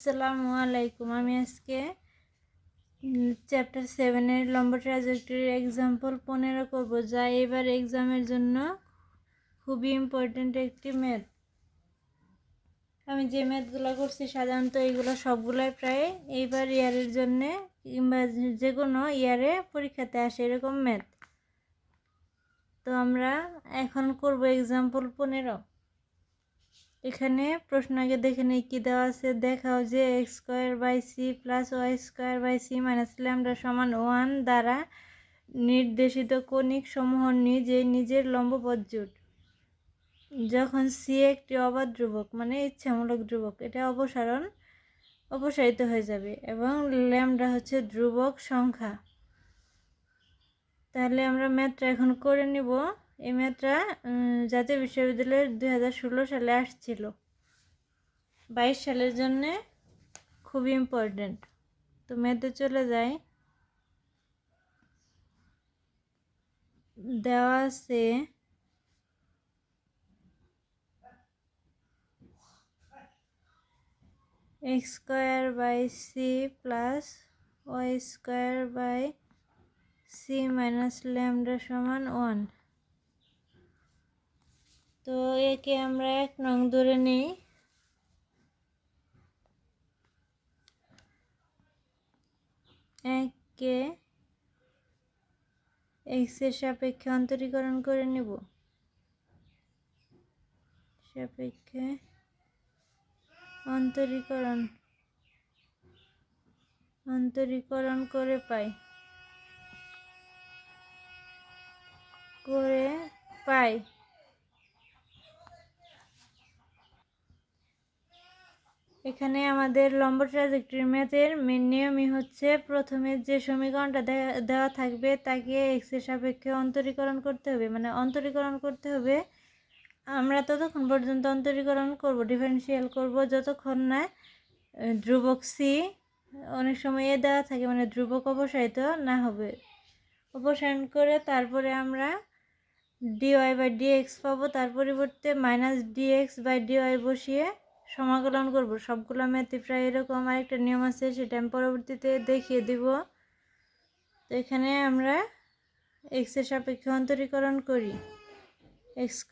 আসসালামু আলাইকুম। আমি আজকে চ্যাপ্টার 7 লম্ব ট্রাজেক্টরির এক্সাম্পল 15 করব, যা এবার এক্সামের জন্য খুবই ইম্পর্টেন্ট একটি ম্যাথ। আমি যে ম্যাথগুলো করছি সাধারণত এইগুলো সবগুলাই প্রায় এইবার ইয়ারের জন্য কিংবা যে কোনো ইয়ারে পরীক্ষাতে আসে এরকম ম্যাথ। তো আমরা এখন করব এক্সাম্পল 15। এখানে প্রশ্ন আগে দেখে নেই কি দেওয়া আছে। দেখাও যে x² / c + y² / c - lambda সমান 1 দ্বারা নির্দেশিত কণিক সমূহ নিজের লম্বপথ জোট। যখন c একটি অবাধ ধ্রুবক মানে ইচ্ছামূলক ধ্রুবক, এটা অপসারিত হয়ে যাবে এবং ল্যামডা হচ্ছে ধ্রুবক সংখ্যা। তাহলে আমরা ম্যাথটা এখন করে নিব। এই ম্যাথটা জাতীয় বিশ্ববিদ্যালয়ের 2016 সালে আসছিল। 22 সালের জন্য খুবই ইম্পর্টেন্ট। তো ম্যাথে চলে যাই। দেওয়া আছে x² / c + y² / c - lambda সমান 1। তো একে আমরা 1 নং ধরে নিই। একে x এর সাপেক্ষে অন্তরীকরণ করে নিব। সাপেক্ষে অন্তরীকরণ করে পাই এখানে আমাদের লম্ব ট্রাজেক্টরি ম্যাথের মেন নিয়মই হচ্ছে প্রথমে যে সমীকরণটা দেওয়া থাকবে তাকে x এর সাপেক্ষে অন্তরীকরণ করতে হবে। আমরা ততক্ষণ পর্যন্ত অন্তরীকরণ করব, ডিফারেন্সিয়াল করব, যতক্ষণ না ধ্রুবক c, অনেক সময় এ দেওয়া থাকে মানে ধ্রুবক অপসারিত না হবে। অপসারণ করে তারপরে আমরা dy/dx পাবো। তার পরিবর্তে -dx/dy বসিয়ে সমাকলন করব। সবগুলো ম্যাথে প্রায় এরকম। আরেকটা নিয়ম আছে, সেটা আমি পরবর্তীতে দেখিয়ে দিব। তো এখানে আমরা x এর সাপেক্ষে অন্তরীকরণ করি। x²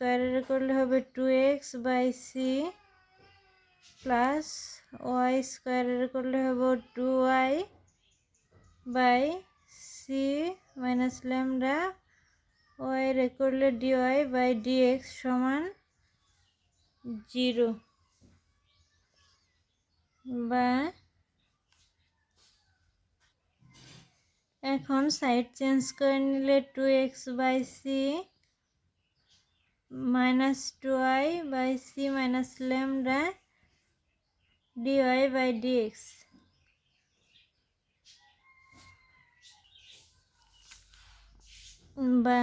করলে হবে 2x/c প্লাস y² করলে হবে 2y/c - ল্যামডা, y করলে dy/dx সমান 0। বা এখন সাইড চেঞ্জ করে নিলে 2x/c - 2y/c - ল্যামডা dy/dx। বা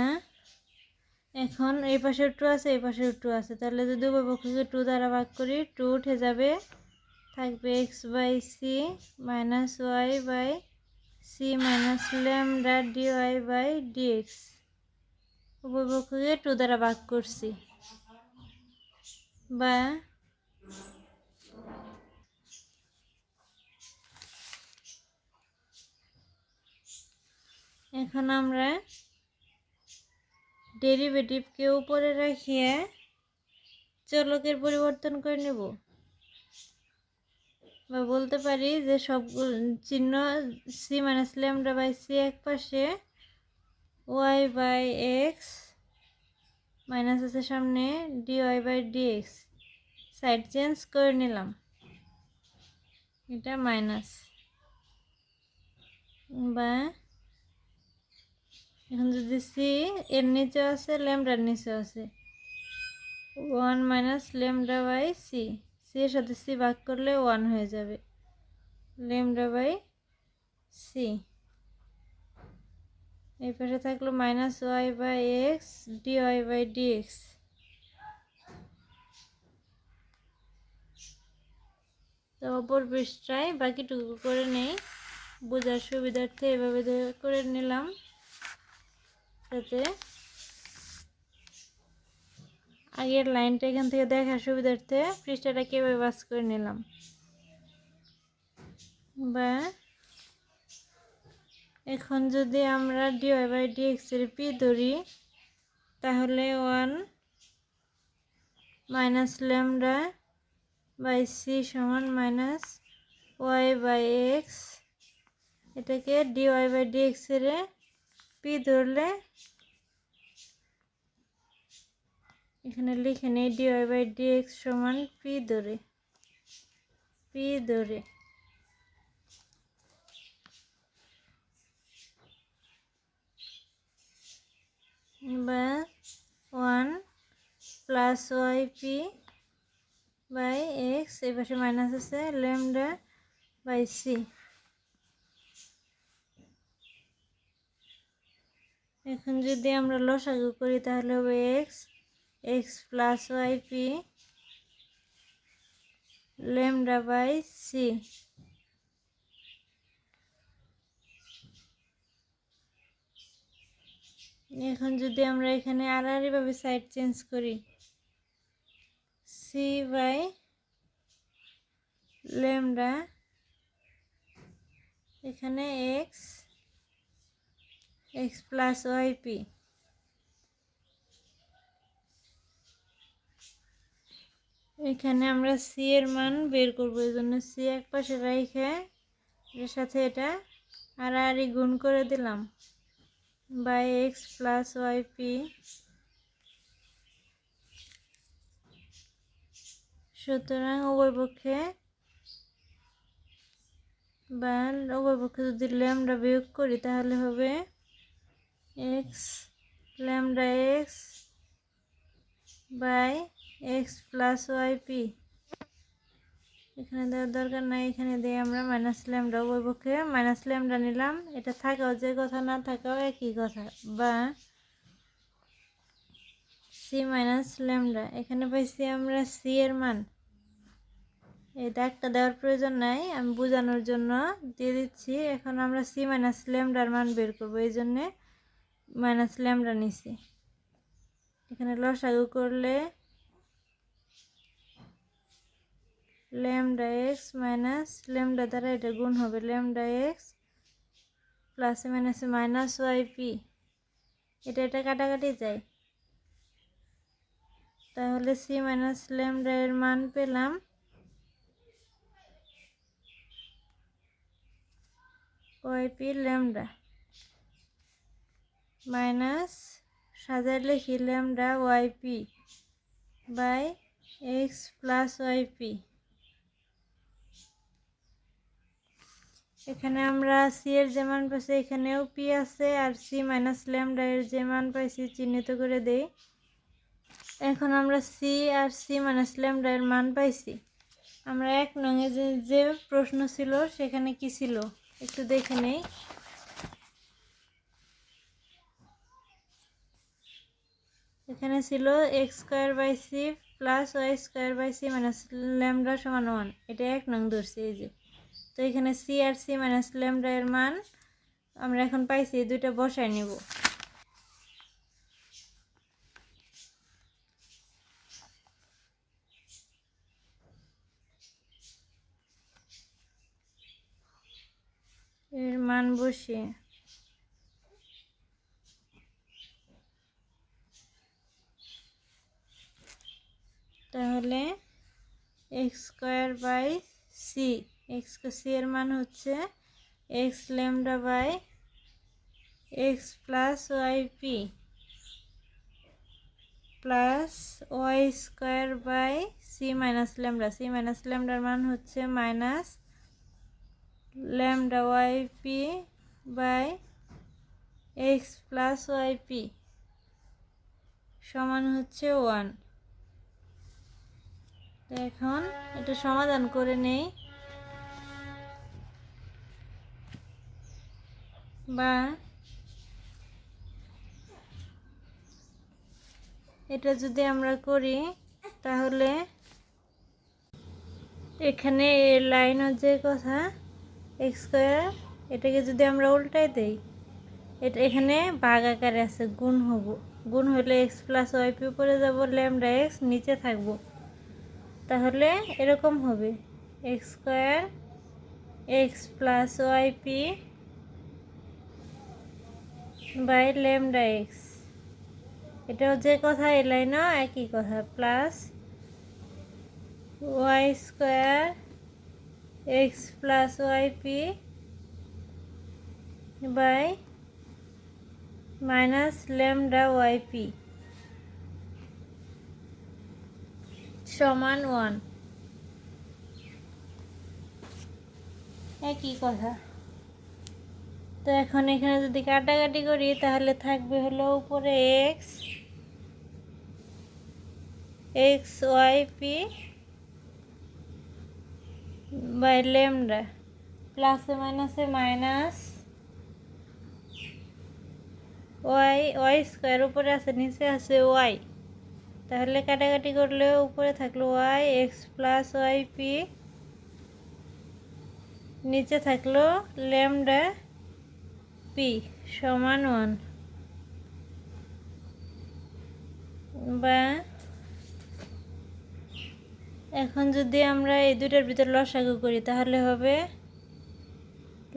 এখন এই পাশে 2 আছে, এই পাশে 2 আছে, তাহলে যদি উভয় পক্ষকে 2 দ্বারা ভাগ করি 2 উঠে যাবে, থাকবে x/c - y/c - ল্যামডা dy/dx। উভয় পক্ষকে 2 দ্বারা ভাগ করছি। বা এখন আমরা ডেরিভেটিভকে উপরে রাখিয়ে চলকের পরিবর্তন করে নেব। বা বলতে পারি যে সবগুলো চিহ্ন c - ল্যামডা/c এক পাশে, y/x মাইনাস আছে সামনে, dy/dx সাইড চেঞ্জ করে নিলাম, এটা মাইনাস। বা এখন যদি c এর নিচে আছে, ল্যামডার নিচে আছে, 1 - ল্যামডা/c, c এর সাথে c ভাগ করলে 1 হয়ে যাবে, ল্যামডা/c। এই পাশে থাকলো -y/x dy/dx। তো অপর পৃষ্ঠায় বাকিটুকু করে নেই, বোঝার সুবিধার্থে এভাবে করে নিলাম, যাতে আগের লাইনটা এখান থেকে দেখার সুবিধার্থে পৃষ্ঠাটাকে এভাবে বাস করে নিলাম। বা এখন যদি আমরা ডিওয়াই বাই ডিএক্স এর পি ধরি তাহলে 1 মাইনাস ল্যামডা বাই সি সমান মাইনাস ওয়াই বাই এক্স। এটাকে ডিওয়াই বাই ডিএক্স এর পি ধরলে এখানে লিখে নেই ডিওয়াই বাই ডিএক্স সমান পি ধরে বা 1 plus Y P by X, এই পাশে মাইনাস আছে ল্যামডা বাই সি। এখন যদি আমরা লসাগু করি তাহলে হবে X plus Y P lambda by C. এখন যদি আমরা এখানে আড়াআড়ি ভাবে সাইড চেঞ্জ করি, সি বাই ল্যামডা, এখানে এক্স প্লাস ওয়াই পি। এখানে আমরা সি এর মান বের করবো, এই জন্য সি এক পাশে রেখে এর সাথে এটা আড়াআড়ি গুণ করে দিলাম by x plus Y P. সুতরাং উভয় পক্ষে যদি ল্যামডা বিয়োগ করি তাহলে হবে X lambda X by x plus Y P. এখানে দেওয়ার দরকার নাই, এখানে দিয়ে আমরা মাইনাস ল্যামডা, উভয় পক্ষে মাইনাস ল্যামডা নিলাম। এটা থাকাও যে কথা, না থাকাও একই কথা, বা সি মাইনাস ল্যামডা। এখানে পাইছি আমরা সি এর মান। এই দাগটা দেওয়ার প্রয়োজন নাই, আমি বোঝানোর জন্য দিয়ে দিচ্ছি। এখন আমরা সি মাইনাস ল্যামডার মান বের করবো, এই জন্যে মাইনাস ল্যামডা নিছি। এখানে লসাগু করলে ল্যামডা এক্স মাইনাস ল্যামডা দ্বারা এটা গুণ হবে ল্যামডা এক্স প্লাসে মাইনাসে মাইনাস ওয়াই পি। এটা কাটাকাটি যায়, তাহলে সি মাইনাস ল্যামডা এর মান পেলাম ওয়াই পি ল্যামডা মাইনাস সাজায় লিখি lambda Y P by x plus Y P. এখানে আমরা সি এর যে মান পাইছি এখানেও পি আছে, আর সি মাইনাস ল্যামডা এর যে মান পাইছি চিহ্নিত করে দেই। এখন আমরা সি আর সি মাইনাস ল্যামডা এর মান পাইছি। আমরা 1 নঙে যে প্রশ্ন ছিল সেখানে কি ছিল একটু দেখে নেই। এখানে ছিল X square by C plus Y square by C minus lambda সমান 1, এটা 1 নং ধরছি এই যে। তো এখানে সি আর সি মাইনাস ল্যামডা এর মান আমরা এখন পাইছি, এই দুইটা বসায় নিব। এর মান বসিয়ে তাহলে x square by c, c এর মান হচ্ছে x lambda by x plus Y p plus Y square by C minus lambda. C minus ল্যামডার মান হচ্ছে minus lambda Y P by x plus Y P সমান হচ্ছে 1। এখন এটা সমাধান করে নেই, বা এটা যদি আমরা করি তাহলে এখানে লাইন হচ্ছে কথা এক্স স্কোয়ার, এটাকে যদি আমরা উল্টাই দেই, এটা এখানে ভাগ আকারে আছে, গুণ হলে এক্স প্লাস ওয়াই পি উপরে যাব, ল্যামডা এক্স নিচে থাকবো। তাহলে এরকম হবে X square X plus Y P by lambda X. এটাও যে কথা এই লাইনও একই কথা, plus Y square X plus Y P by minus lambda Y P সমান 1। একই কথা। তো এখন এখানে যদি কাটাকাটি করি তাহলে থাকবে হলো উপরে x x y P by lambda, প্লাসে মাইনাসে মাইনাস ওয়াই ওয়াই স্কোয়ার, উপরে আছে নিচে আছে ওয়াই, তাহলে কাটাকাটি করলে উপরে থাকলো y x plus Y p, নিচে থাকলো ল্যামডা পি সমান 1। বা এখন যদি আমরা এই দুটার ভিতর লসাগু করি তাহলে হবে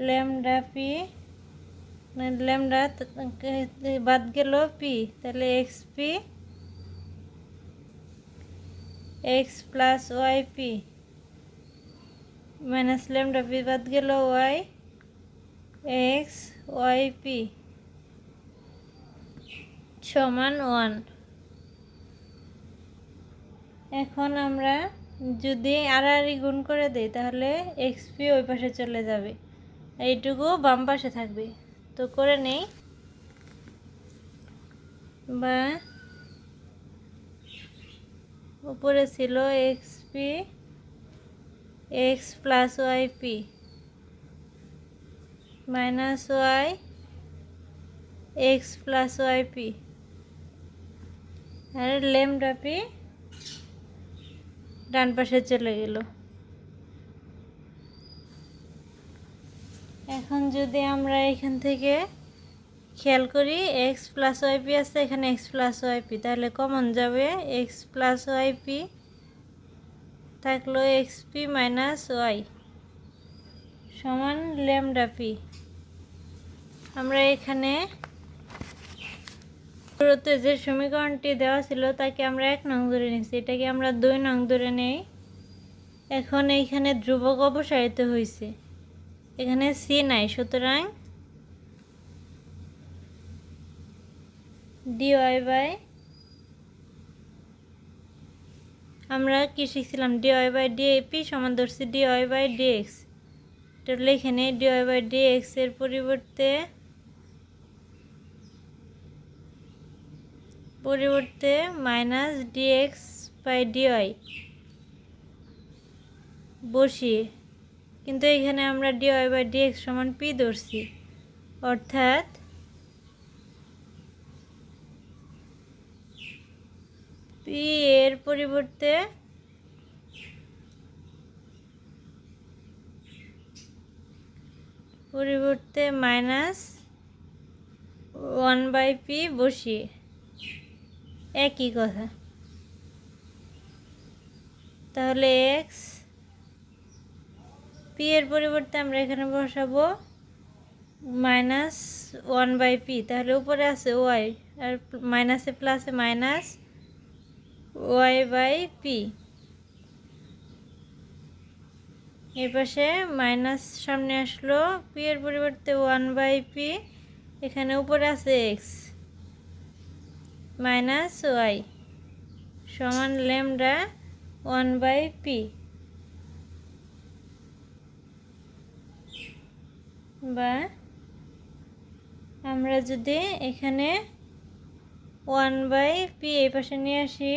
ল্যামডা পি, ল্যামডা বাদ গেল পি, তাহলে x p x plus Y p minus lambda p বাদ গেল ওয়াই এক্স ওয়াই পি সমান 1। এখন আমরা যদি আড়াআড়ি গুণ করে দেই তাহলে এক্স পি ওই পাশে চলে যাবে, এইটুকু বাম পাশে থাকবে। তো করে নেই, বা উপরে ছিল x p x plus Y p minus y x plus Y p, আর ল্যামডা পি ডান পাশে চলে গেল। এখন যদি আমরা এখান থেকে খেয়াল করি এক্স প্লাস ওয়াই পি আছে, এখানে এক্স প্লাস ওয়াই পি, তাহলে কমন যাবে এক্স প্লাস ওয়াই পি, থাকলো এক্স পি মাইনাস ওয়াই সমান ল্যামডা পি। আমরা এখানে শুরুতে যে সমীকরণটি দেওয়া ছিল তাকে আমরা 1 নং ধরে নিচ্ছি, এটাকে আমরা 2 নং ধরে নেই। এখন এইখানে ধ্রুবক অপসারিত হয়েছে, এখানে সি নাই, সুতরাং ডিওয়াই বাই, আমরা কি শিখছিলাম ডিওয়াই বাই ডিএপি সমান ধরছি ডিওয়াই বাই ডিএক্স, এটা লিখে নেই। ডিওয়াই বাই ডিএক্স এর পরিবর্তে মাইনাস ডিএক্স বাই ডিওয়াই বসিয়ে, কিন্তু এখানে আমরা ডিওয়াই বাই ডিএক্স সমান পি ধরছি, অর্থাৎ পি এর পরিবর্তে মাইনাস 1 বাই পি বসিয়ে, একই কথা। তাহলে এক্স পি এর পরিবর্তে আমরা এখানে বসাবো মাইনাস 1 বাই পি, তাহলে উপরে আছে ওয়াই আর মাইনাসে প্লাসে মাইনাস ওয়াই বাই পি, এই পাশে মাইনাস সামনে আসলো, পি এর পরিবর্তে 1 বাই পি, এখানে উপরে আছে এক্স মাইনাস ওয়াই সমান ল্যামডা 1 বাই পি। বা আমরা যদি এখানে 1 বাই পি এই পাশে নিয়ে আসি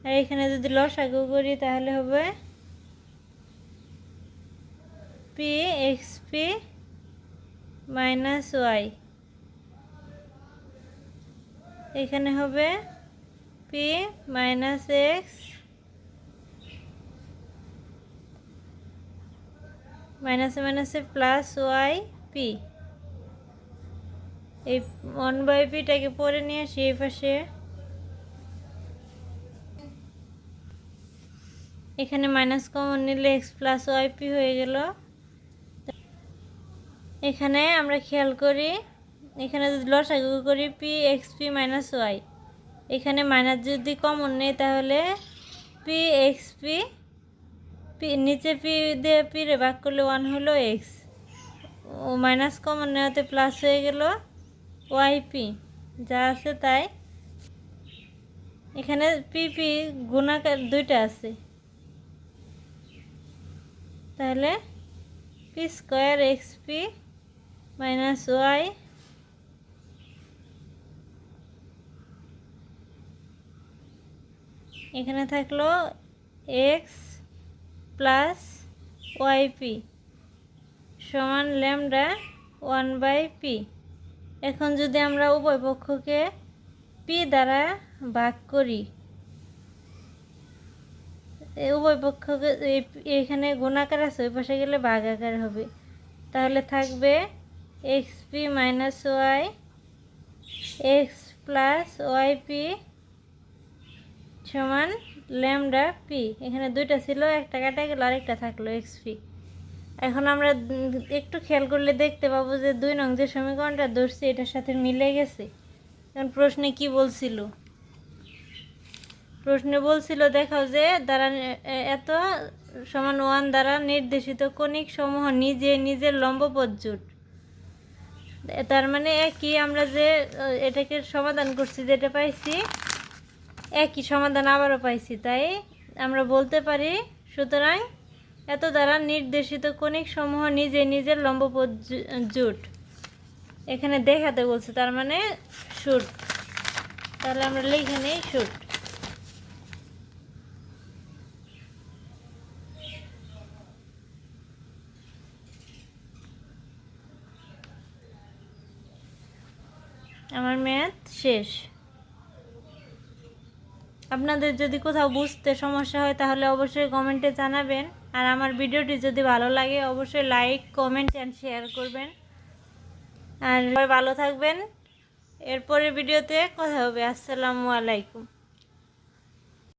আর এখানে যদি লসাগু করি তাহলে হবে p x p minus y, এখানে হবে পি মাইনাস এক্স মাইনাসে মাইনাসে প্লাস ওয়াই পি। এই 1 বাই পিটাকে পরে নিয়ে আসি এই পাশে, এখানে মাইনাস কমন নিলে এক্স প্লাস ওয়াই পি হয়ে গেল। এখানে আমরা খেয়াল করি, এখানে যদি লসাগু করি p x p minus y, এখানে মাইনাস যদি কমন নেই তাহলে পি এক্স পি, নিচে পি দিয়ে পি রে ভাগ করলে 1 হলো এক্স, ও মাইনাস কমন নেওয়াতে প্লাস হয়ে গেল ওয়াই পি, যা আছে তাই। এখানে পি পি গুণাকার দুইটা আছে, তাহলে p square x p minus y এখানে থাকলো এক্স প্লাস ওয়াই পি সমান ল্যামডা 1/p। এখন যদি আমরা উভয় পক্ষকে পি দ্বারা ভাগ করি, উভয় পক্ষকে এখানে গুণাকার আছে, ওই পাশে গেলে ভাগাকার হবে, তাহলে থাকবে x p minus y x plus Y P সমান ল্যামডা পি। এখানে দুইটা ছিল, একটা কাটা গেল, আরেকটা থাকলো এক্স পি। এখন আমরা একটু খেয়াল করলে দেখতে পাবো যে 2 নং যে সমীকরণটা ধরছি এটার সাথে মিলে গেছে। এখন প্রশ্নে কি বলছিল, প্রশ্নে বলছিল দেখাও যে দ্বারা এত সমান 1 দ্বারা নির্দেশিত কণিক সমূহ নিজের লম্বপথ জোট। তার মানে একই, আমরা যে এটাকে সমাধান করছি যেটা পাইছি একই সমাধান আবারও পাইছি, তাই আমরা বলতে পারি সুতরাং এত দ্বারা নির্দেশিত কণিক সমূহ নিজের লম্বপথ জোট। এখানে দেখাতে বলছে, তার মানে শুট, তাহলে আমরা লিখে নেই শুট। আমার ম্যাথ শেষ। আপনাদের যদি কোথাও বুঝতে সমস্যা হয় তাহলে অবশ্যই কমেন্টে জানাবেন, আর আমার ভিডিওটি যদি ভালো লাগে অবশ্যই লাইক কমেন্ট অ্যান্ড শেয়ার করবেন। আর ভালো থাকবেন, এরপরের ভিডিওতে কথা হবে। আসসালামু আলাইকুম।